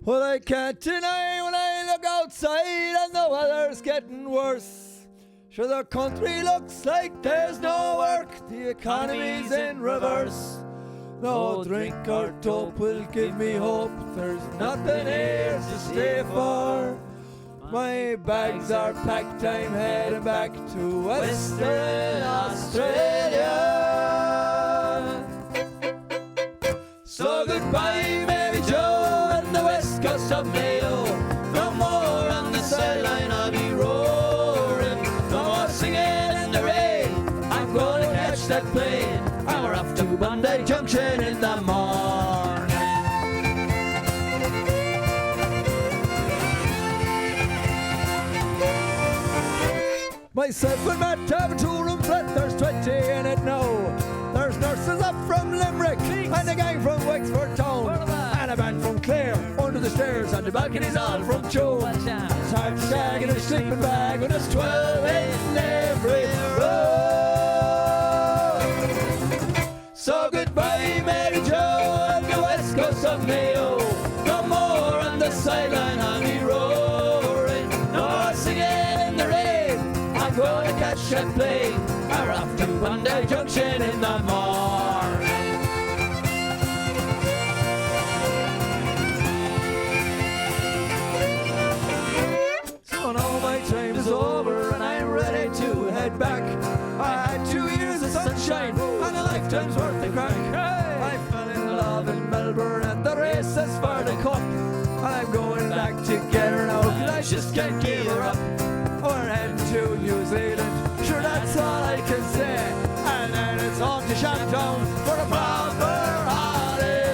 Well, I can't deny when I look outside and the weather's getting worse. Sure, the country looks like there's no work, the economy's in reverse. No drink or dope will give me hope, there's nothing here to stay for. My bags are packed, I'm heading back to Western Australia. So goodbye, Mary Jo, and the west coast of Mayo. No more on the sideline, I'll be roaring. No more singing in the rain, I'm gonna catch that plane. And we're off to Bondi Junction in the morning. Myself and Matt have a two-room flat, there's 20 in it now. There's nurses up from Limerick and a gang from Wexford town, and a band from Clár under the stairs, and the balcony's all from Joe. It's hard to shag in a sleeping bag when there's 12 in every row. So goodbye, Mary Jo, and the west coast of Mayo. No more on the sideline, I'll be roaring. No more singing in the rain, I'm going to catch that plane. We're off to Bondi Junction in the morning. So now my time is over and I'm ready to head back. I had 2 years of sunshine and a lifetime's worth of crack. I fell in love in Melbourne at the races for the cup. I'm going back to get her now, cause I just can't give her up. We're heading to New Zealand, sure that's all I can say. And then it's off to Shantown for a proper holiday.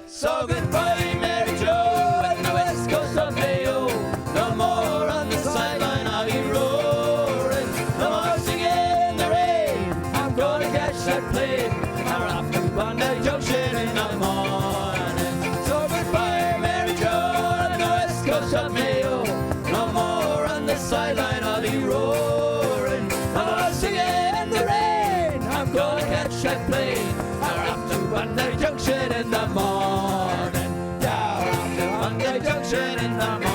So goodbye, Mary Jo, and the west coast of Mayo. No more on the sideline, I'll be roaring. No more singing in the rain, I'm gonna catch that plane. And we're off to Bondi Junction in the morning. So goodbye, Mary Jo, and the west coast of Mayo. No more on the sideline, I'll be roaring. No more singing in the rain, I'm gonna catch that plane. We're off to Bondi Junction in the morning. Yeah, we're off to Bondi Junction in the morning.